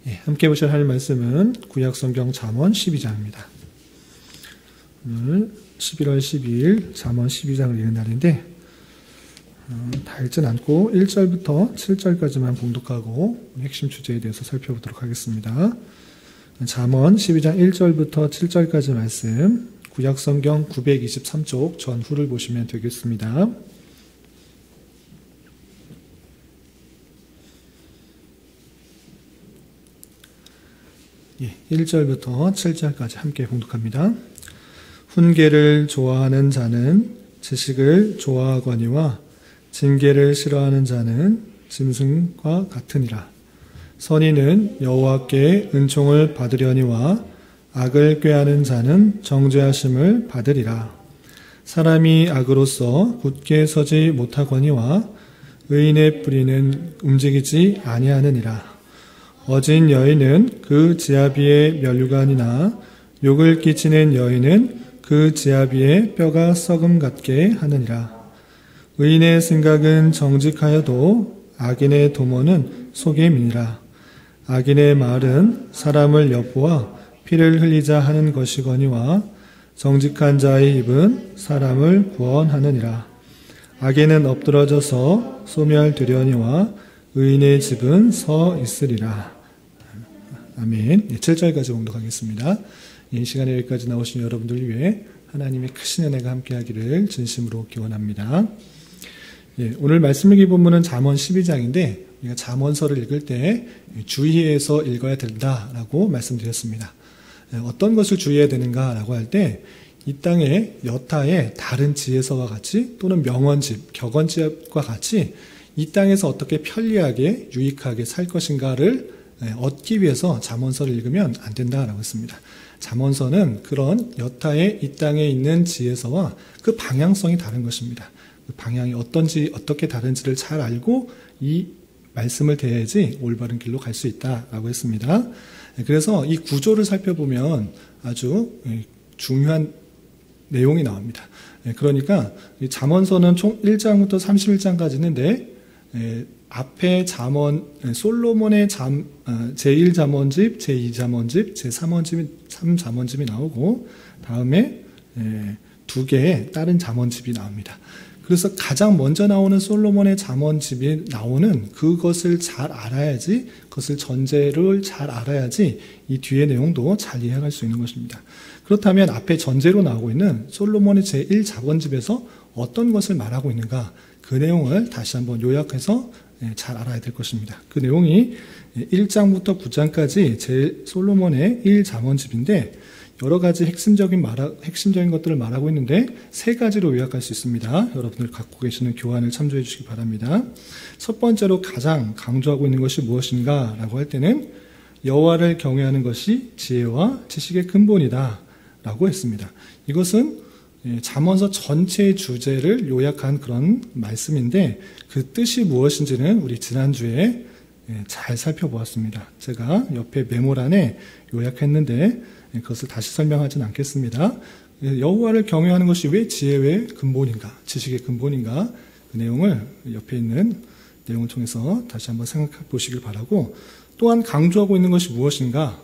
함께 보실 하나님 말씀은 구약성경 잠언 12장입니다. 오늘 11월 12일 잠언 12장을 읽는 날인데 다 읽진 않고 1절부터 7절까지만 봉독하고 핵심 주제에 대해서 살펴보도록 하겠습니다. 잠언 12장 1절부터 7절까지 말씀 구약성경 923쪽 전후를 보시면 되겠습니다. 1절부터 7절까지 함께 봉독합니다. 훈계를 좋아하는 자는 지식을 좋아하거니와 징계를 싫어하는 자는 짐승과 같으니라. 선인은 여호와께 은총을 받으려니와 악을 꾀하는 자는 정죄하심을 받으리라. 사람이 악으로서 굳게 서지 못하거니와 의인의 뿌리는 움직이지 아니하느니라. 어진 여인은 그 지아비의 면류관이나 욕을 끼치는 여인은 그 지아비의 뼈가 썩음 같게 하느니라. 의인의 생각은 정직하여도 악인의 도모는 속임이니라. 악인의 말은 사람을 엿보아 피를 흘리자 하는 것이거니와 정직한 자의 입은 사람을 구원하느니라. 악인은 엎드러져서 소멸되려니와 의인의 집은 서 있으리라. 아멘. 7절까지 봉독하겠습니다. 이 시간에 여기까지 나오신 여러분들 위해 하나님의 크신 은혜가 함께하기를 진심으로 기원합니다. 오늘 말씀 읽기 본문은 잠언 12장인데 우리가 잠언서를 읽을 때 주의해서 읽어야 된다라고 말씀드렸습니다. 어떤 것을 주의해야 되는가라고 할 때 이 땅의 여타의 다른 지혜서와 같이 또는 명언집, 격언집과 같이 이 땅에서 어떻게 편리하게 유익하게 살 것인가를 얻기 위해서 잠언서를 읽으면 안 된다라고 했습니다. 잠언서는 그런 여타의 이 땅에 있는 지혜서와 그 방향성이 다른 것입니다. 그 방향이 어떻게 다른지를 잘 알고 이 말씀을 대해야지 올바른 길로 갈 수 있다라고 했습니다. 그래서 이 구조를 살펴보면 아주 중요한 내용이 나옵니다. 그러니까 잠언서는 총 1장부터 31장까지 있는데 앞에 잠언, 솔로몬의 제1잠언집, 제2잠언집, 제3잠언집이 나오고 다음에 두 개의 다른 잠언집이 나옵니다. 그래서 가장 먼저 나오는 솔로몬의 잠언집이 나오는 그것을 잘 알아야지, 그것을 전제를 잘 알아야지 이 뒤의 내용도 잘 이해할 수 있는 것입니다. 그렇다면 앞에 전제로 나오고 있는 솔로몬의 제1잠언집에서 어떤 것을 말하고 있는가, 그 내용을 다시 한번 요약해서 잘 알아야 될 것입니다. 그 내용이 1장부터 9장까지 솔로몬의 1잠언집인데 여러 가지 핵심적인 것들을 말하고 있는데 세 가지로 요약할 수 있습니다. 여러분들 갖고 계시는 교환을 참조해 주시기 바랍니다. 첫 번째로 가장 강조하고 있는 것이 무엇인가 라고 할 때는 여호와를 경외하는 것이 지혜와 지식의 근본이다 라고 했습니다. 이것은 잠언서 전체의 주제를 요약한 그런 말씀인데 그 뜻이 무엇인지는 우리 지난주에 잘 살펴보았습니다. 제가 옆에 메모란에 요약했는데 그것을 다시 설명하진 않겠습니다. 여호와를 경외하는 것이 왜 지혜의 근본인가, 지식의 근본인가, 그 내용을 옆에 있는 내용을 통해서 다시 한번 생각해 보시길 바라고, 또한 강조하고 있는 것이 무엇인가,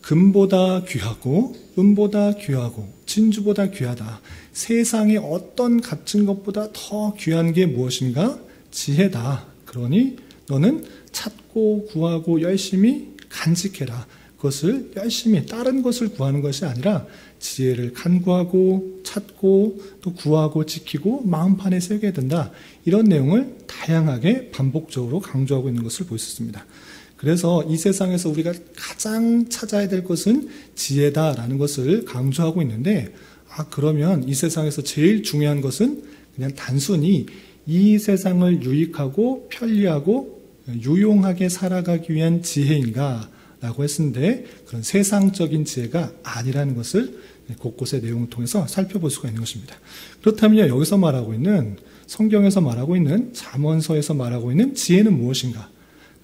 금보다 귀하고 은보다 귀하고 진주보다 귀하다. 세상에 어떤 값진 것보다 더 귀한 게 무엇인가? 지혜다. 그러니 너는 찾고 구하고 열심히 간직해라. 그것을 열심히 다른 것을 구하는 것이 아니라 지혜를 간구하고 찾고 또 구하고 지키고 마음판에 새겨야 된다. 이런 내용을 다양하게 반복적으로 강조하고 있는 것을 볼 수 있습니다. 그래서 이 세상에서 우리가 가장 찾아야 될 것은 지혜다라는 것을 강조하고 있는데, 그러면 이 세상에서 제일 중요한 것은 그냥 단순히 이 세상을 유익하고 편리하고 유용하게 살아가기 위한 지혜인가 라고 했는데 그런 세상적인 지혜가 아니라는 것을 곳곳의 내용을 통해서 살펴볼 수가 있는 것입니다. 그렇다면 여기서 말하고 있는, 성경에서 말하고 있는, 잠언서에서 말하고 있는 지혜는 무엇인가?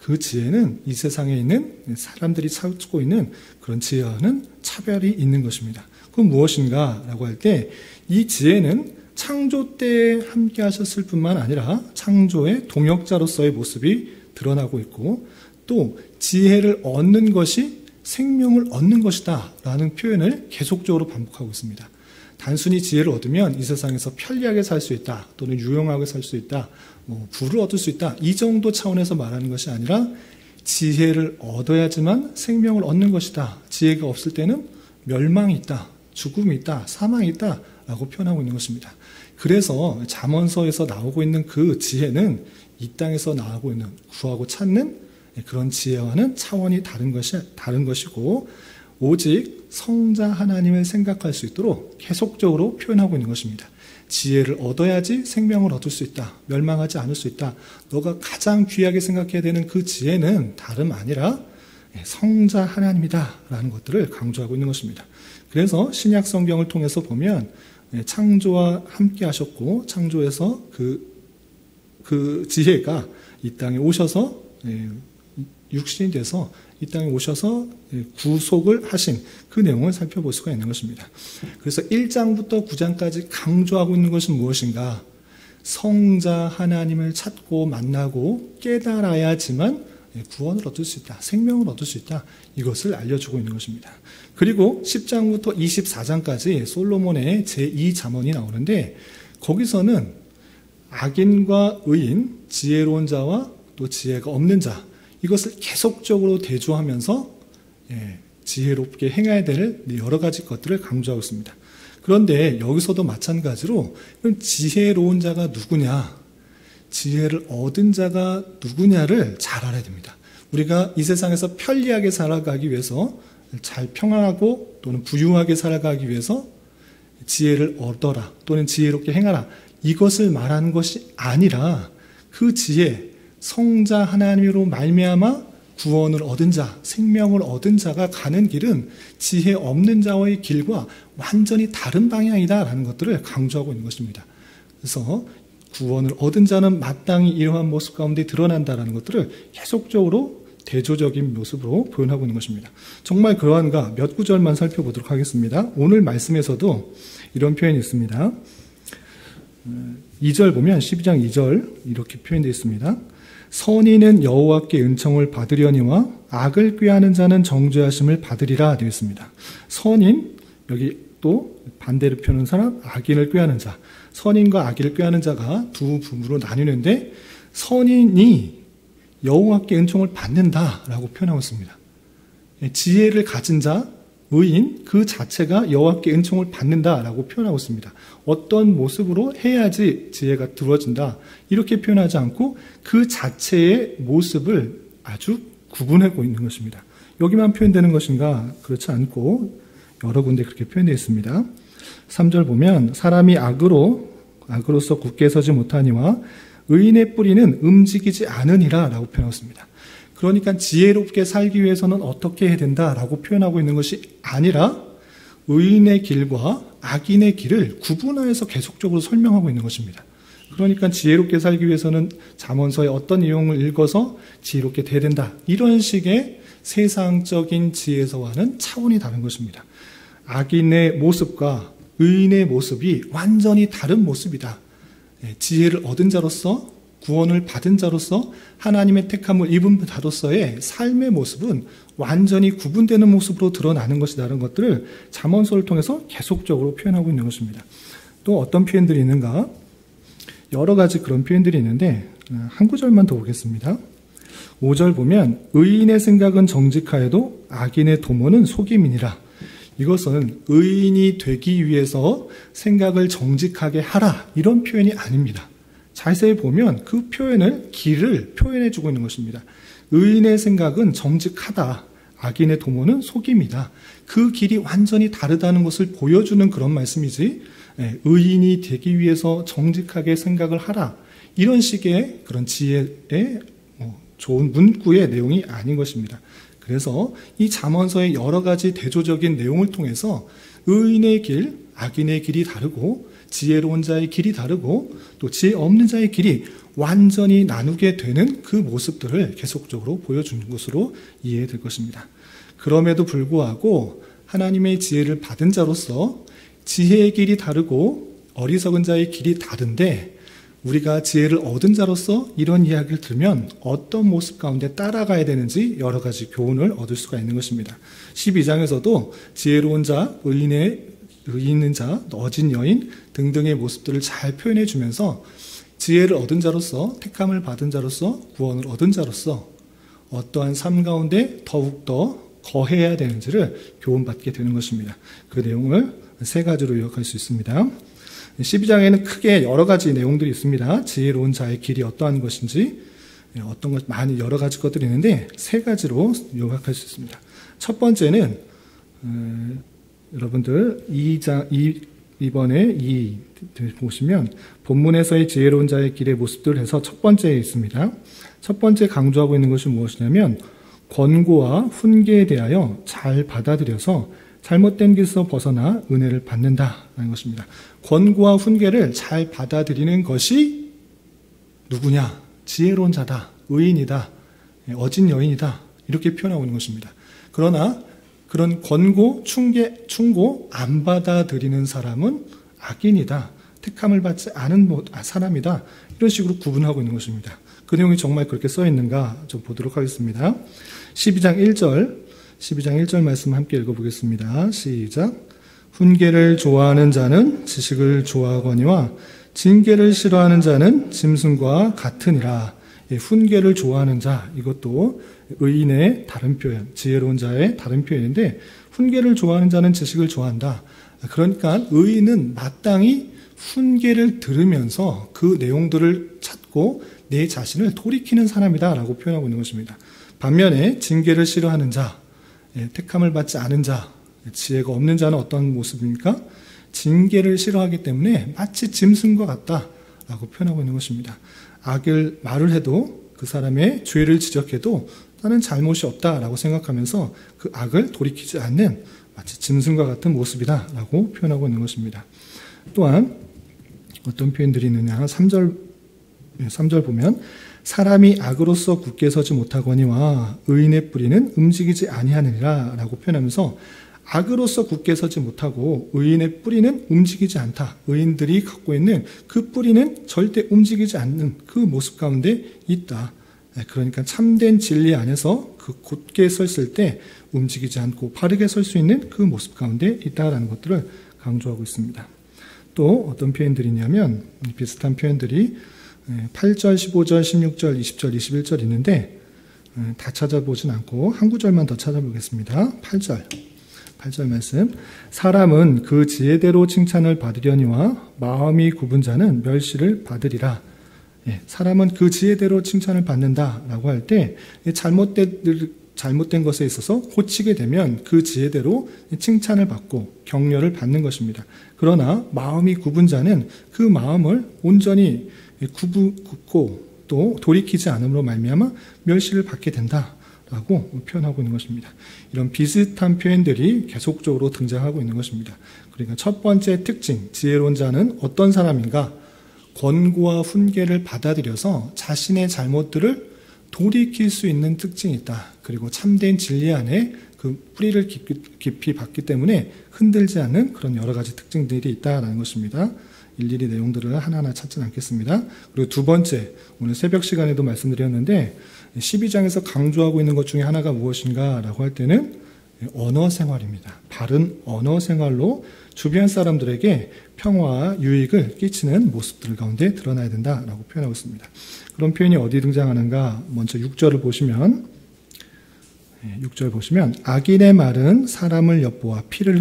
그 지혜는 이 세상에 있는 사람들이 찾고 있는 그런 지혜와는 차별이 있는 것입니다. 그건 무엇인가 라고 할 때 이 지혜는 창조 때에 함께 하셨을 뿐만 아니라 창조의 동역자로서의 모습이 드러나고 있고, 또 지혜를 얻는 것이 생명을 얻는 것이다 라는 표현을 계속적으로 반복하고 있습니다. 단순히 지혜를 얻으면 이 세상에서 편리하게 살 수 있다, 또는 유용하게 살 수 있다, 부를 얻을 수 있다, 이 정도 차원에서 말하는 것이 아니라 지혜를 얻어야지만 생명을 얻는 것이다. 지혜가 없을 때는 멸망이 있다, 죽음이 있다, 사망이 있다 라고 표현하고 있는 것입니다. 그래서 잠언서에서 나오고 있는 그 지혜는 이 땅에서 나오고 있는 구하고 찾는 그런 지혜와는 차원이 다른 것이고, 오직 성자 하나님을 생각할 수 있도록 계속적으로 표현하고 있는 것입니다. 지혜를 얻어야지 생명을 얻을 수 있다, 멸망하지 않을 수 있다. 너가 가장 귀하게 생각해야 되는 그 지혜는 다름 아니라 성자 하나님이다 라는 것들을 강조하고 있는 것입니다. 그래서 신약 성경을 통해서 보면 창조와 함께 하셨고, 창조에서 그 지혜가 이 땅에 오셔서 육신이 돼서 이 땅에 오셔서 구속을 하신 그 내용을 살펴볼 수가 있는 것입니다. 그래서 1장부터 9장까지 강조하고 있는 것은 무엇인가? 성자 하나님을 찾고 만나고 깨달아야지만 구원을 얻을 수 있다, 생명을 얻을 수 있다, 이것을 알려주고 있는 것입니다. 그리고 10장부터 24장까지 솔로몬의 제2잠언이 나오는데, 거기서는 악인과 의인, 지혜로운 자와 또 지혜가 없는 자, 이것을 계속적으로 대조하면서 지혜롭게 행해야 될 여러 가지 것들을 강조하고 있습니다. 그런데 여기서도 마찬가지로 지혜로운 자가 누구냐, 지혜를 얻은 자가 누구냐를 잘 알아야 됩니다. 우리가 이 세상에서 편리하게 살아가기 위해서, 잘 평안하고 또는 부유하게 살아가기 위해서 지혜를 얻어라, 또는 지혜롭게 행하라, 이것을 말하는 것이 아니라 그 지혜, 성자 하나님으로 말미암아 구원을 얻은 자, 생명을 얻은 자가 가는 길은 지혜 없는 자의 길과 완전히 다른 방향이다라는 것들을 강조하고 있는 것입니다. 그래서 구원을 얻은 자는 마땅히 이러한 모습 가운데 드러난다라는 것들을 계속적으로 대조적인 모습으로 표현하고 있는 것입니다. 정말 그러한가? 몇 구절만 살펴보도록 하겠습니다. 오늘 말씀에서도 이런 표현이 있습니다. 2절 보면 12장 2절 이렇게 표현되어 있습니다. 선인은 여호와께 은총을 받으려니와 악을 꾀하는 자는 정죄하심을 받으리라 되어 있습니다. 선인, 여기 또 반대로 표현한 사람, 악인을 꾀하는 자. 선인과 악인을 꾀하는 자가 두 부류로 나뉘는데, 선인이 여호와께 은총을 받는다라고 표현하고 있습니다. 지혜를 가진 자, 의인 그 자체가 여호와께 은총을 받는다라고 표현하고 있습니다. 어떤 모습으로 해야지 지혜가 들어진다, 이렇게 표현하지 않고 그 자체의 모습을 아주 구분하고 있는 것입니다. 여기만 표현되는 것인가? 그렇지 않고 여러 군데 그렇게 표현되어 있습니다. 3절 보면 사람이 악으로서 굳게 서지 못하니와 의인의 뿌리는 움직이지 않으니라 라고 표현하고 있습니다. 그러니까 지혜롭게 살기 위해서는 어떻게 해야 된다라고 표현하고 있는 것이 아니라 의인의 길과 악인의 길을 구분하여서 계속적으로 설명하고 있는 것입니다. 그러니까 지혜롭게 살기 위해서는 잠언서의 어떤 내용을 읽어서 지혜롭게 돼야 된다, 이런 식의 세상적인 지혜서와는 차원이 다른 것입니다. 악인의 모습과 의인의 모습이 완전히 다른 모습이다. 지혜를 얻은 자로서, 구원을 받은 자로서, 하나님의 택함을 입은 자로서의 삶의 모습은 완전히 구분되는 모습으로 드러나는 것이라는 것들을 잠언서를 통해서 계속적으로 표현하고 있는 것입니다. 또 어떤 표현들이 있는가? 여러 가지 그런 표현들이 있는데 한 구절만 더 보겠습니다. 5절 보면 의인의 생각은 정직하여도 악인의 도모는 속임이니라. 이것은 의인이 되기 위해서 생각을 정직하게 하라, 이런 표현이 아닙니다. 자세히 보면 그 길을 표현해 주고 있는 것입니다. 의인의 생각은 정직하다, 악인의 도모는 속임이다. 그 길이 완전히 다르다는 것을 보여주는 그런 말씀이지, 의인이 되기 위해서 정직하게 생각을 하라, 이런 식의 그런 지혜의 좋은 문구의 내용이 아닌 것입니다. 그래서 이 잠언서의 여러 가지 대조적인 내용을 통해서 의인의 길, 악인의 길이 다르고, 지혜로운 자의 길이 다르고, 또 지혜 없는 자의 길이 완전히 나누게 되는 그 모습들을 계속적으로 보여주는 것으로 이해될 것입니다. 그럼에도 불구하고 하나님의 지혜를 받은 자로서 지혜의 길이 다르고 어리석은 자의 길이 다른데, 우리가 지혜를 얻은 자로서 이런 이야기를 들으면 어떤 모습 가운데 따라가야 되는지 여러 가지 교훈을 얻을 수가 있는 것입니다. 12장에서도 지혜로운 자, 의인 있는 자, 어진 여인 등등의 모습들을 잘 표현해 주면서 지혜를 얻은 자로서, 택함을 받은 자로서, 구원을 얻은 자로서 어떠한 삶 가운데 더욱더 거해야 되는지를 교훈받게 되는 것입니다. 그 내용을 세 가지로 요약할 수 있습니다. 12장에는 크게 여러 가지 내용들이 있습니다. 지혜로운 자의 길이 어떠한 것인지, 어떤 것, 많이 여러 가지 것들이 있는데 세 가지로 요약할 수 있습니다. 첫 번째는 여러분들 이번에 보시면 본문에서의 지혜로운 자의 길의 모습들 해서 첫 번째에 있습니다. 첫 번째 강조하고 있는 것이 무엇이냐면 권고와 훈계에 대하여 잘 받아들여서 잘못된 길에서 벗어나 은혜를 받는다라는 것입니다. 권고와 훈계를 잘 받아들이는 것이 누구냐? 지혜로운 자다, 의인이다, 어진 여인이다 이렇게 표현하고 있는 것입니다. 그러나 그런 권고, 충고 안 받아들이는 사람은 악인이다, 택함을 받지 않은 사람이다 이런 식으로 구분하고 있는 것입니다. 그 내용이 정말 그렇게 써 있는가 좀 보도록 하겠습니다. 12장 1절 말씀 함께 읽어보겠습니다. 시작. 훈계를 좋아하는 자는 지식을 좋아하거니와 징계를 싫어하는 자는 짐승과 같으니라. 훈계를 좋아하는 자, 이것도 의인의 다른 표현, 지혜로운 자의 다른 표현인데 훈계를 좋아하는 자는 지식을 좋아한다. 그러니까 의인은 마땅히 훈계를 들으면서 그 내용들을 찾고 내 자신을 돌이키는 사람이다 라고 표현하고 있는 것입니다. 반면에 징계를 싫어하는 자, 택함을 받지 않은 자, 지혜가 없는 자는 어떤 모습입니까? 징계를 싫어하기 때문에 마치 짐승과 같다라고 표현하고 있는 것입니다. 악을 말을 해도 그 사람의 죄를 지적해도 나는 잘못이 없다라고 생각하면서 그 악을 돌이키지 않는 마치 짐승과 같은 모습이다라고 표현하고 있는 것입니다. 또한 어떤 표현들이 있느냐? 3절 보면 사람이 악으로서 굳게 서지 못하거니와 의인의 뿌리는 움직이지 아니하느니라 라고 표현하면서 악으로서 굳게 서지 못하고 의인의 뿌리는 움직이지 않다. 의인들이 갖고 있는 그 뿌리는 절대 움직이지 않는 그 모습 가운데 있다. 그러니까 참된 진리 안에서 그 굳게 섰을 때 움직이지 않고 바르게 설 수 있는 그 모습 가운데 있다라는 것들을 강조하고 있습니다. 또 어떤 표현들이 있냐면 비슷한 표현들이 8절, 15절, 16절, 20절, 21절 있는데 다 찾아보진 않고 한 구절만 더 찾아보겠습니다. 8절 말씀. 사람은 그 지혜대로 칭찬을 받으려니와 마음이 굽은 자는 멸시를 받으리라. 사람은 그 지혜대로 칭찬을 받는다라고 할 때 잘못된 것에 있어서 고치게 되면 그 지혜대로 칭찬을 받고 격려를 받는 것입니다. 그러나 마음이 굽은 자는 그 마음을 온전히 굽고 또 돌이키지 않음으로 말미암아 멸시를 받게 된다라고 표현하고 있는 것입니다. 이런 비슷한 표현들이 계속적으로 등장하고 있는 것입니다. 그러니까 첫 번째 특징, 지혜로운 자는 어떤 사람인가? 권고와 훈계를 받아들여서 자신의 잘못들을 돌이킬 수 있는 특징이 있다. 그리고 참된 진리 안에 그 뿌리를 깊이 받기 때문에 흔들지 않는 그런 여러 가지 특징들이 있다는 것입니다. 일일이 내용들을 하나하나 찾지는 않겠습니다. 그리고 두 번째, 오늘 새벽 시간에도 말씀드렸는데 12장에서 강조하고 있는 것 중에 하나가 무엇인가 라고 할 때는 언어 생활입니다. 바른 언어 생활로 주변 사람들에게 평화와 유익을 끼치는 모습들 가운데 드러나야 된다라고 표현하고 있습니다. 그런 표현이 어디 등장하는가? 먼저 6절을 보시면 6절 보시면 악인의 말은 사람을 엿보아 피를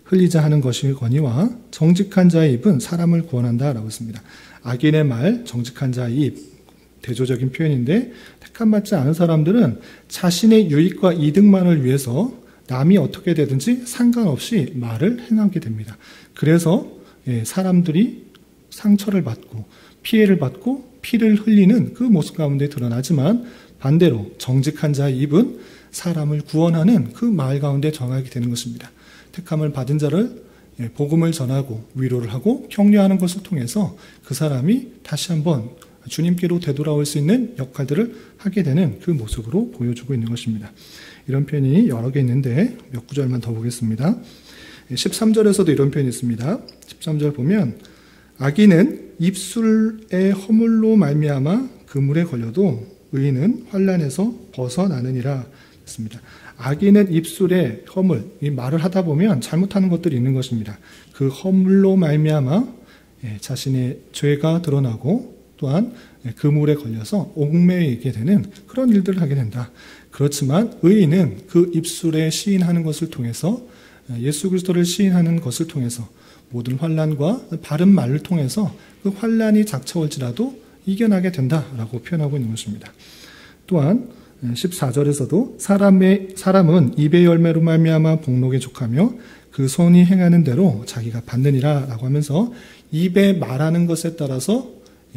흘리자 하는 것이거니와 정직한 자의 입은 사람을 구원한다라고 했습니다. 악인의 말, 정직한 자의 입, 대조적인 표현인데 택함받지 않은 사람들은 자신의 유익과 이득만을 위해서 남이 어떻게 되든지 상관없이 말을 행하게 됩니다. 그래서 사람들이 상처를 받고 피해를 받고 피를 흘리는 그 모습 가운데 드러나지만 반대로 정직한 자의 입은 사람을 구원하는 그 말 가운데 정하게 되는 것입니다. 택함을 받은 자를 복음을 전하고 위로를 하고 격려하는 것을 통해서 그 사람이 다시 한번 주님께로 되돌아올 수 있는 역할들을 하게 되는 그 모습으로 보여주고 있는 것입니다. 이런 표현이 여러 개 있는데 몇 구절만 더 보겠습니다. 13절에서도 이런 표현이 있습니다. 13절 보면 악인은 입술의 허물로 말미암아 그물에 걸려도 의인은 환난에서 벗어나느니라 했습니다. 악인은 입술의 허물, 이 말을 하다 보면 잘못하는 것들이 있는 것입니다. 그 허물로 말미암아 자신의 죄가 드러나고 또한 그물에 걸려서 옥매이게 되는 그런 일들을 하게 된다. 그렇지만 의인은 그 입술에 시인하는 것을 통해서 예수 그리스도를 시인하는 것을 통해서 모든 환난과 바른 말을 통해서 그 환난이 닥쳐올지라도 이겨나게 된다라고 표현하고 있는 것입니다. 또한 14절에서도 사람은 입의 열매로 말미암아 복록에 족하며 그 손이 행하는 대로 자기가 받느니라 라고 하면서 입에 말하는 것에 따라서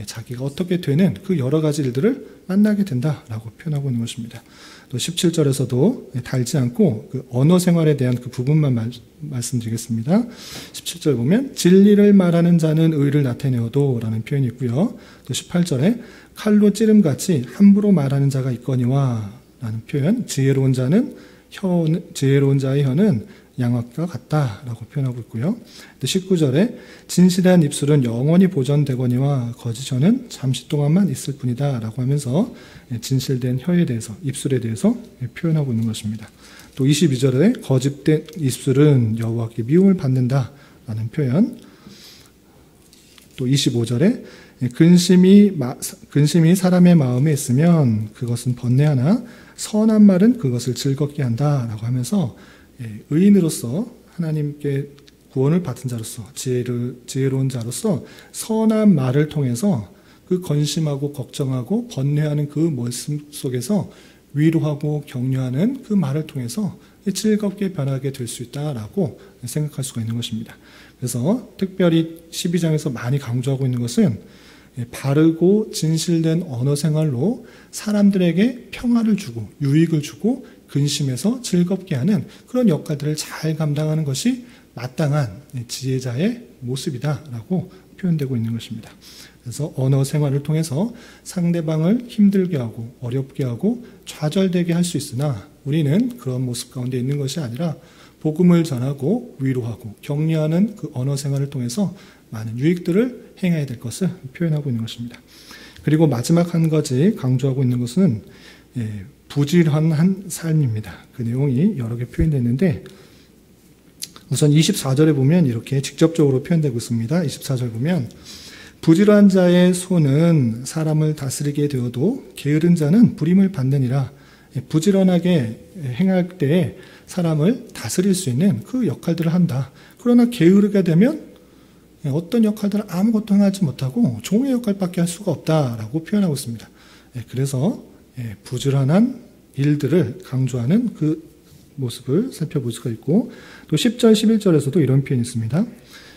자기가 어떻게 되는 그 여러 가지 일들을 만나게 된다라고 표현하고 있는 것입니다. 또 17절에서도 달지 않고 그 언어 생활에 대한 그 부분만 말씀드리겠습니다. 17절 보면 진리를 말하는 자는 의를 나타내어도 라는 표현이 있고요. 또 18절에 칼로 찌름같이 함부로 말하는 자가 있거니와 라는 표현, 지혜로운 자의 혀는 양악과 같다라고 표현하고 있고요. 또 19절에 진실한 입술은 영원히 보존되거니와 거짓 혀는 잠시 동안만 있을 뿐이다라고 하면서 진실된 혀에 대해서, 입술에 대해서 표현하고 있는 것입니다. 또 22절에 거짓된 입술은 여호와께 미움을 받는다라는 표현. 또 25절에 근심이 사람의 마음에 있으면 그것은 번뇌하나 선한 말은 그것을 즐겁게 한다라고 하면서 의인으로서 하나님께 구원을 받은 자로서 지혜로운 자로서 선한 말을 통해서 그 건심하고 걱정하고 번뇌하는 그 모습 속에서 위로하고 격려하는 그 말을 통해서 즐겁게 변하게 될 수 있다라고 생각할 수가 있는 것입니다. 그래서 특별히 12장에서 많이 강조하고 있는 것은 바르고 진실된 언어 생활로 사람들에게 평화를 주고 유익을 주고 근심해서 즐겁게 하는 그런 역할들을 잘 감당하는 것이 마땅한 지혜자의 모습이다라고 표현되고 있는 것입니다. 그래서 언어 생활을 통해서 상대방을 힘들게 하고 어렵게 하고 좌절되게 할 수 있으나 우리는 그런 모습 가운데 있는 것이 아니라 복음을 전하고 위로하고 격려하는 그 언어 생활을 통해서 많은 유익들을 행해야 될 것을 표현하고 있는 것입니다. 그리고 마지막 한 가지 강조하고 있는 것은 부지런한 삶입니다. 그 내용이 여러 개 표현되어 있는데 우선 24절에 보면 이렇게 직접적으로 표현되고 있습니다. 24절 보면 부지런한 자의 손은 사람을 다스리게 되어도 게으른 자는 부림을 받느니라. 부지런하게 행할 때에 사람을 다스릴 수 있는 그 역할들을 한다. 그러나 게으르게 되면 어떤 역할들을 아무것도 하지 못하고 종의 역할밖에 할 수가 없다라고 표현하고 있습니다. 그래서 부지런한 일들을 강조하는 그 모습을 살펴볼 수가 있고 또 10절, 11절에서도 이런 표현이 있습니다.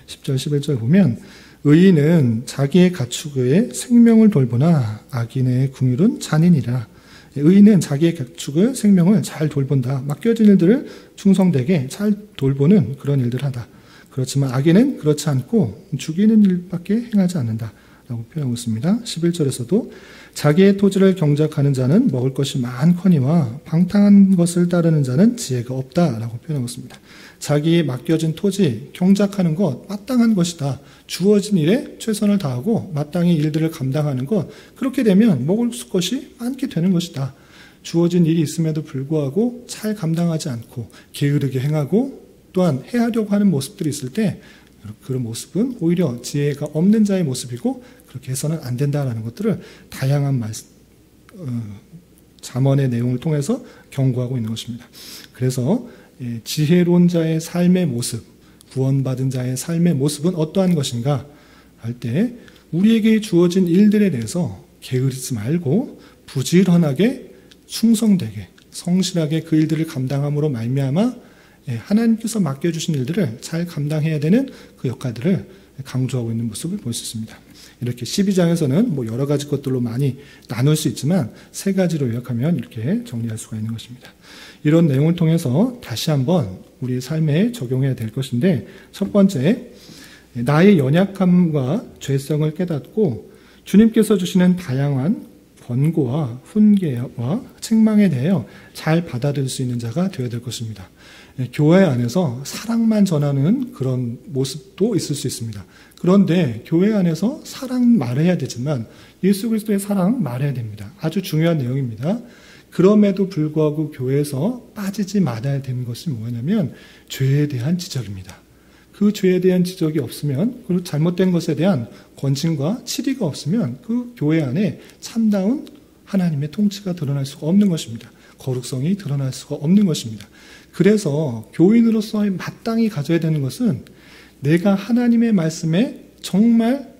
10절, 11절 보면 의인은 자기의 가축의 생명을 돌보나 악인의 궁율은 잔인이라. 의인은 자기의 가축의 생명을 잘 돌본다. 맡겨진 일들을 충성되게 잘 돌보는 그런 일들을 하다. 그렇지만 악인은 그렇지 않고 죽이는 일밖에 행하지 않는다 라고 표현하고 있습니다. 11절에서도 자기의 토지를 경작하는 자는 먹을 것이 많거니와 방탕한 것을 따르는 자는 지혜가 없다 라고 표현하고 있습니다. 자기의 맡겨진 토지, 경작하는 것 마땅한 것이다. 주어진 일에 최선을 다하고 마땅히 일들을 감당하는 것, 그렇게 되면 먹을 것이 많게 되는 것이다. 주어진 일이 있음에도 불구하고 잘 감당하지 않고 게으르게 행하고 또한 해하려고 하는 모습들이 있을 때 그런 모습은 오히려 지혜가 없는 자의 모습이고 그렇게 해서는 안 된다라는 것들을 다양한 잠언의 내용을 통해서 경고하고 있는 것입니다. 그래서 지혜로운 자의 삶의 모습, 구원받은 자의 삶의 모습은 어떠한 것인가 할 때 우리에게 주어진 일들에 대해서 게으르지 말고 부지런하게 충성되게 성실하게 그 일들을 감당함으로 말미암아 하나님께서 맡겨주신 일들을 잘 감당해야 되는 그 역할들을 강조하고 있는 모습을 볼 수 있습니다. 이렇게 12장에서는 뭐 여러 가지 것들로 많이 나눌 수 있지만 세 가지로 요약하면 이렇게 정리할 수가 있는 것입니다. 이런 내용을 통해서 다시 한번 우리 삶에 적용해야 될 것인데 첫 번째, 나의 연약함과 죄성을 깨닫고 주님께서 주시는 다양한 권고와 훈계와 책망에 대하여 잘 받아들일 수 있는 자가 되어야 될 것입니다. 교회 안에서 사랑만 전하는 그런 모습도 있을 수 있습니다. 그런데 교회 안에서 사랑 말해야 되지만 예수 그리스도의 사랑 말해야 됩니다. 아주 중요한 내용입니다. 그럼에도 불구하고 교회에서 빠지지 말아야 되는 것이 뭐냐면 죄에 대한 지적입니다. 그 죄에 대한 지적이 없으면, 그리고 잘못된 것에 대한 권징과 치리가 없으면 그 교회 안에 참다운 하나님의 통치가 드러날 수가 없는 것입니다. 거룩성이 드러날 수가 없는 것입니다. 그래서 교인으로서 마땅히 가져야 되는 것은 내가 하나님의 말씀에 정말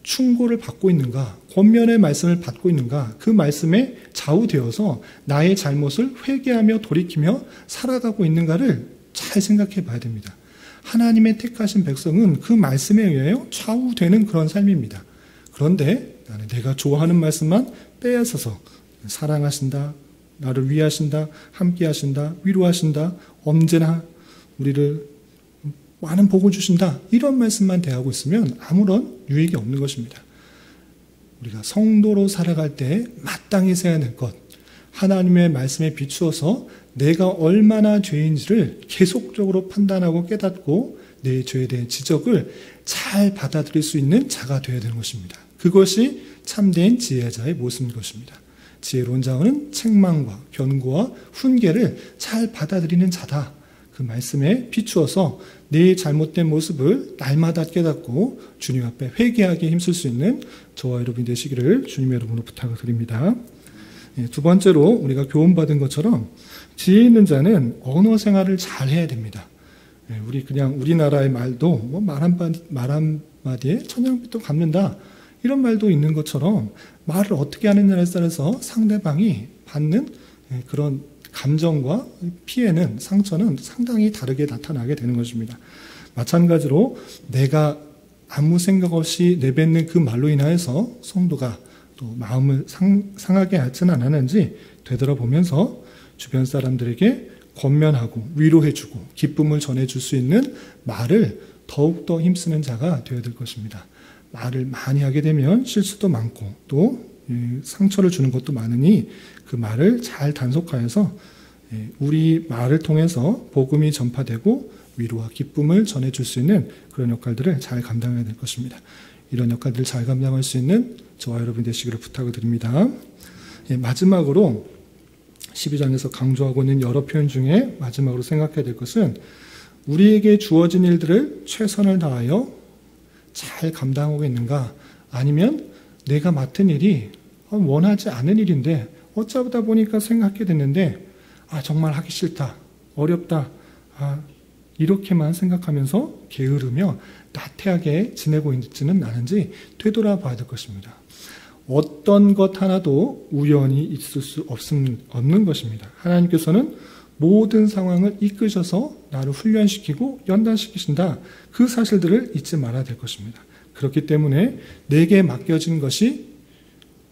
충고를 받고 있는가, 권면의 말씀을 받고 있는가, 그 말씀에 좌우되어서 나의 잘못을 회개하며 돌이키며 살아가고 있는가를 잘 생각해 봐야 됩니다. 하나님의 택하신 백성은 그 말씀에 의하여 좌우되는 그런 삶입니다. 그런데 나는 내가 좋아하는 말씀만 빼앗아서 사랑하신다, 나를 위하신다, 함께 하신다, 위로하신다, 언제나 우리를 많은 복을 주신다, 이런 말씀만 대하고 있으면 아무런 유익이 없는 것입니다. 우리가 성도로 살아갈 때 마땅히 세워야 될 것, 하나님의 말씀에 비추어서 내가 얼마나 죄인지를 계속적으로 판단하고 깨닫고 내 죄에 대한 지적을 잘 받아들일 수 있는 자가 되어야 되는 것입니다. 그것이 참된 지혜자의 모습인 것입니다. 지혜로운 자는 책망과 견고와 훈계를 잘 받아들이는 자다. 그 말씀에 비추어서 내 잘못된 모습을 날마다 깨닫고 주님 앞에 회개하기에 힘쓸 수 있는 저와 여러분이 되시기를 주님의 이름으로 부탁을 드립니다. 두 번째로 우리가 교훈받은 것처럼 지혜 있는 자는 언어 생활을 잘 해야 됩니다. 우리 그냥 우리나라의 말도 말 한마디에 천냥빚도 갚는다, 이런 말도 있는 것처럼 말을 어떻게 하느냐에 따라서 상대방이 받는 그런 감정과 피해는, 상처는 상당히 다르게 나타나게 되는 것입니다. 마찬가지로 내가 아무 생각 없이 내뱉는 그 말로 인하여서 성도가 또 마음을 상하게 하지는 않았는지 되돌아보면서 주변 사람들에게 권면하고 위로해주고 기쁨을 전해줄 수 있는 말을 더욱더 힘쓰는 자가 되어야 될 것입니다. 말을 많이 하게 되면 실수도 많고 또 상처를 주는 것도 많으니 그 말을 잘 단속하여서 우리 말을 통해서 복음이 전파되고 위로와 기쁨을 전해줄 수 있는 그런 역할들을 잘 감당해야 될 것입니다. 이런 역할들을 잘 감당할 수 있는 저와 여러분 되시기를 부탁을 드립니다. 마지막으로 12장에서 강조하고 있는 여러 표현 중에 마지막으로 생각해야 될 것은 우리에게 주어진 일들을 최선을 다하여 잘 감당하고 있는가, 아니면 내가 맡은 일이 원하지 않은 일인데 어쩌다 보니까 생각하게 됐는데 정말 하기 싫다, 어렵다, 이렇게만 생각하면서 게으르며 나태하게 지내고 있지는 않은지 되돌아봐야 될 것입니다. 어떤 것 하나도 우연히 있을 수 없는 것입니다. 하나님께서는 모든 상황을 이끄셔서 나를 훈련시키고 연단시키신다. 그 사실들을 잊지 말아야 될 것입니다. 그렇기 때문에 내게 맡겨진 것이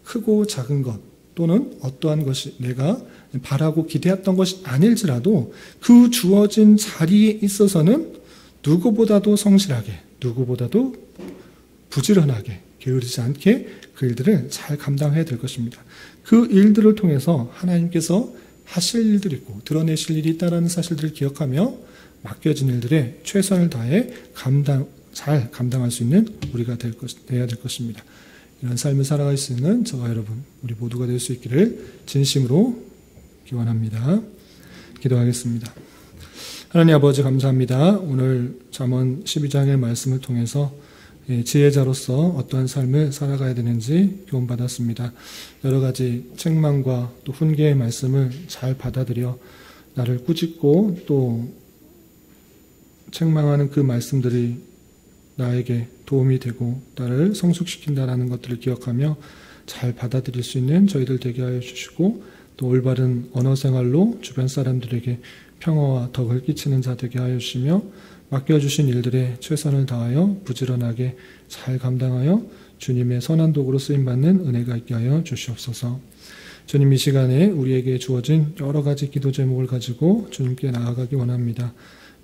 크고 작은 것 또는 어떠한 것이 내가 바라고 기대했던 것이 아닐지라도 그 주어진 자리에 있어서는 누구보다도 성실하게, 누구보다도 부지런하게, 게으르지 않게 그 일들을 잘 감당해야 될 것입니다. 그 일들을 통해서 하나님께서 하실 일들이 있고 드러내실 일이 있다는 사실들을 기억하며 맡겨진 일들에 최선을 다해 잘 감당할 수 있는 우리가 되어야 될 것입니다. 이런 삶을 살아갈 수 있는 저와 여러분, 우리 모두가 될 수 있기를 진심으로 기원합니다. 기도하겠습니다. 하나님 아버지 감사합니다. 오늘 잠언 12장의 말씀을 통해서 지혜자로서 어떠한 삶을 살아가야 되는지 교훈받았습니다. 여러 가지 책망과 또 훈계의 말씀을 잘 받아들여 나를 꾸짖고 또 책망하는 그 말씀들이 나에게 도움이 되고 나를 성숙시킨다라는 것들을 기억하며 잘 받아들일 수 있는 저희들 되게 하여 주시고 또 올바른 언어 생활로 주변 사람들에게 평화와 덕을 끼치는 자 되게 하여 주시며 맡겨주신 일들에 최선을 다하여 부지런하게 잘 감당하여 주님의 선한 도구로 쓰임받는 은혜가 있게 하여 주시옵소서. 주님, 이 시간에 우리에게 주어진 여러 가지 기도 제목을 가지고 주님께 나아가기 원합니다.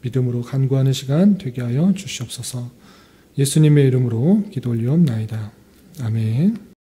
믿음으로 간구하는 시간 되게 하여 주시옵소서. 예수님의 이름으로 기도 올리옵나이다. 아멘.